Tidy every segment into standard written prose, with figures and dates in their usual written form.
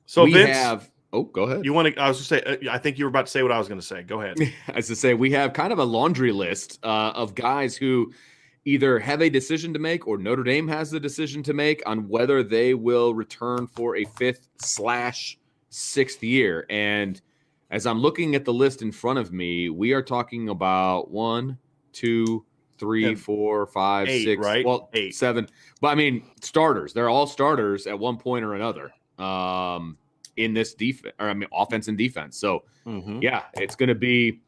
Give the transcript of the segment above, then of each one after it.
So we Vince, have. Oh, go ahead. you want to? I was going to say. I think you were about to say what I was going to say. Go ahead. As to say, we have kind of a laundry list of guys who either have a decision to make or Notre Dame has the decision to make on whether they will return for a 5th/6th year. And as I'm looking at the list in front of me, we are talking about 1, 2, 3, And 4, 5, eight, 6, right? well, 8. 7. But I mean, starters. They're all starters at one point or another in this defense, or I mean, offense and defense. So, Mm-hmm. yeah, it's going to be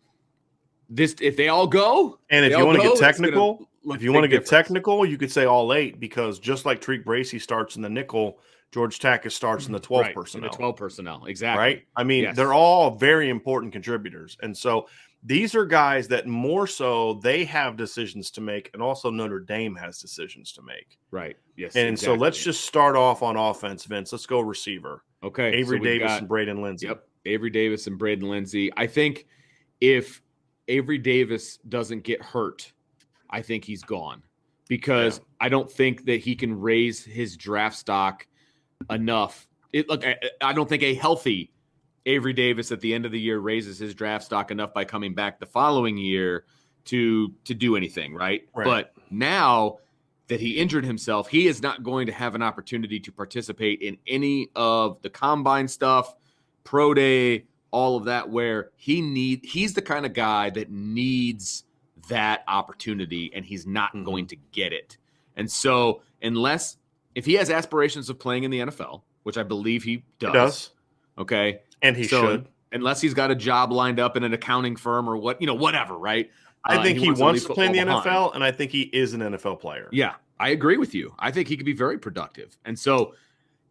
this. If they all go, And if they you all want to get go, it's going to technical, look if you want to big get difference. technical, you could say all 8 because just like Tariq Bracy starts in the nickel, George Takis starts in the 12 Right. In the personnel. 12 personnel. Exactly. Right? I mean, Yes. they're all very important contributors. And so these are guys that more so they have decisions to make, and also Notre Dame has decisions to make. Right. Yes. And so Exactly. let's just start off on offense, Vince. Let's go receiver. Okay. Avery So we've Davis got, and Braden Lenzy. yep, Avery Davis and Braden Lenzy. I think if Avery Davis doesn't get hurt, I think he's gone because I don't think that he can raise his draft stock enough. Look, I don't think a healthy Avery Davis at the end of the year raises his draft stock enough by coming back the following year to do anything, right? But now that he injured himself, he is not going to have an opportunity to participate in any of the combine stuff, pro day, all of that, where he's the kind of guy that needs that opportunity, and he's not going to get it. And so if he has aspirations of playing in the NFL, which I believe he does. Okay. And he should. Unless he's got a job lined up in an accounting firm or whatever, right? I think he wants to play in the behind. NFL, and I think he is an NFL player. Yeah, I agree with you. I think he could be very productive. And so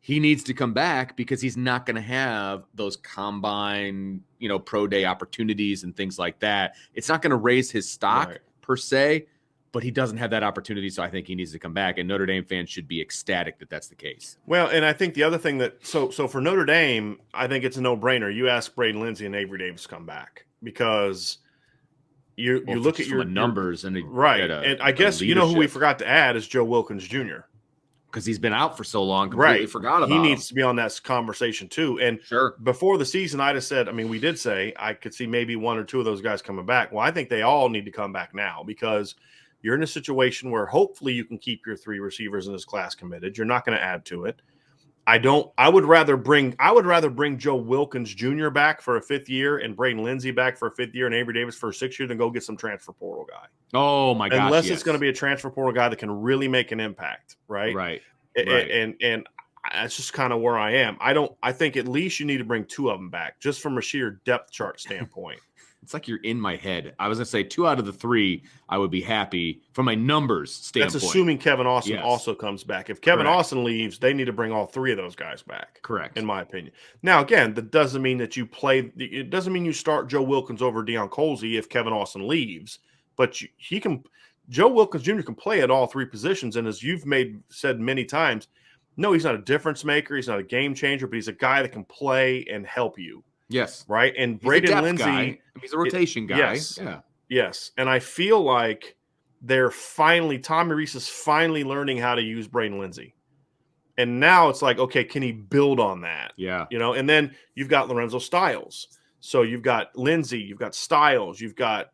he needs to come back because he's not going to have those combine, pro day opportunities and things like that. It's not going to raise his stock per se, but he doesn't have that opportunity, so I think he needs to come back, and Notre Dame fans should be ecstatic that that's the case. Well, and I think the other thing that so for Notre Dame, I think it's a no-brainer. You ask Braden Lenzy and Avery Davis to come back because you look at your numbers and and I guess who we forgot to add is Joe Wilkins Jr. because he's been out for so long, completely forgot about him. He needs to be on that conversation too. And before the season, I'd have said, we did say I could see maybe 1 or 2 of those guys coming back. Well, I think they all need to come back now because you're in a situation where hopefully you can keep your 3 receivers in this class committed. You're not going to add to it. I would rather bring Joe Wilkins Jr. back for a 5th year and Braden Lenzy back for a 5th year and Avery Davis for a 6th year than go get some transfer portal guy. Oh my gosh. Unless it's going to be a transfer portal guy that can really make an impact, right? Right. And that's just kind of where I am. I think at least you need to bring 2 of them back just from a sheer depth chart standpoint. It's like you're in my head. I was going to say 2 out of the 3, I would be happy from a numbers standpoint. That's assuming Kevin Austin also comes back. If Kevin Austin leaves, they need to bring all 3 of those guys back. Correct. In my opinion. Now, again, that doesn't mean that it doesn't mean you start Joe Wilkins over Deion Colsey if Kevin Austin leaves, but Joe Wilkins Jr. can play at all 3 positions. And as you've said many times, no, he's not a difference maker. He's not a game changer, but he's a guy that can play and help you. Yes. Right. And Braden Lenzy, he's a rotation guy. Yes. Yeah. Yes. And I feel like Tommy Rees is finally learning how to use Braden Lenzy. And now it's like, okay, can he build on that? Yeah. And then you've got Lorenzo Styles. So you've got Lenzy, you've got Styles, you've got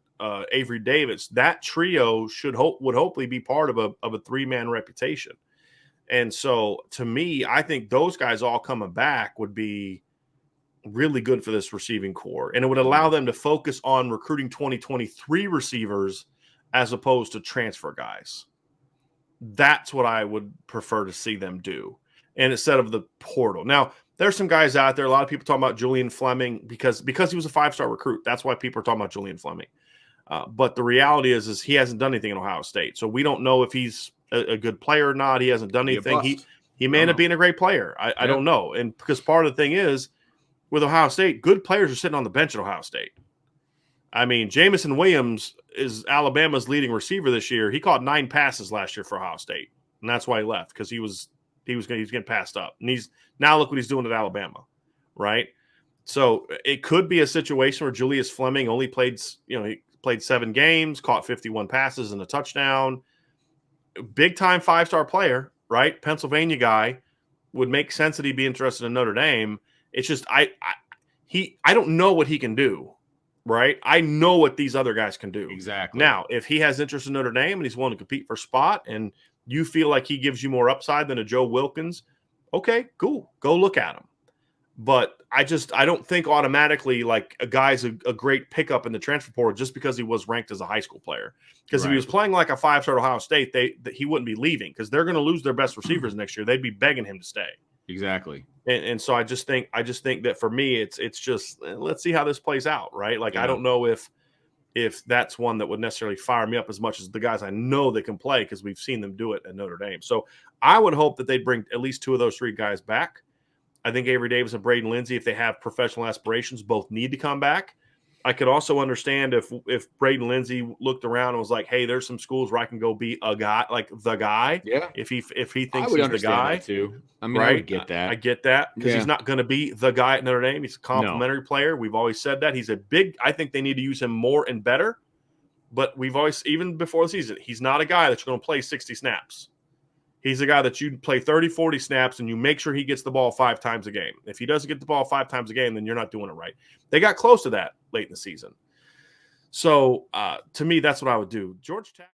Avery Davis. That trio would hopefully be part of a 3-man reputation. And so to me, I think those guys all coming back would be really good for this receiving core. And it would allow them to focus on recruiting 2023 receivers as opposed to transfer guys. That's what I would prefer to see them do. And instead of the portal. Now, there's some guys out there. A lot of people talking about Julian Fleming because he was a 5-star recruit. That's why people are talking about Julian Fleming. But the reality is he hasn't done anything in Ohio State. So we don't know if he's a good player or not. He hasn't done anything. He may end up being a great player. I don't know. And because part of the thing is, with Ohio State, good players are sitting on the bench at Ohio State. Jamison Williams is Alabama's leading receiver this year. He caught 9 passes last year for Ohio State, and that's why he left because he was getting passed up. And now look what he's doing at Alabama, right? So it could be a situation where Julius Fleming only played 7 games, caught 51 passes and a touchdown. Big time 5-star player, right? Pennsylvania guy. Would make sense that he'd be interested in Notre Dame. It's just I don't know what he can do, right? I know what these other guys can do. Exactly. Now, if he has interest in Notre Dame and he's willing to compete for a spot, and you feel like he gives you more upside than a Joe Wilkins, okay, cool, go look at him. But I don't think automatically like a guy's a great pickup in the transfer portal just because he was ranked as a high school player. Because if he was playing like a 5-star Ohio State, he wouldn't be leaving because they're going to lose their best receivers next year. They'd be begging him to stay. Exactly. And so I just think that for me, it's just let's see how this plays out, right? Like I don't know if that's one that would necessarily fire me up as much as the guys I know that can play because we've seen them do it at Notre Dame. So I would hope that they'd bring at least 2 of those 3 guys back. I think Avery Davis and Braden Lenzy, if they have professional aspirations, both need to come back. I could also understand if Braden Lenzy looked around and was like, "Hey, there's some schools where I can go be a guy, like the guy." Yeah. If he thinks he's the guy too. I mean, right? I would get that. I get that because he's not going to be the guy at Notre Dame. He's a complimentary player. We've always said that he's I think they need to use him more and better. But we've always, even before the season, he's not a guy that's going to play 60 snaps. He's a guy that you play 30, 40 snaps, and you make sure he gets the ball 5 times a game. If he doesn't get the ball 5 times a game, then you're not doing it right. They got close to that late in the season. So, to me, that's what I would do. Georgia Tech.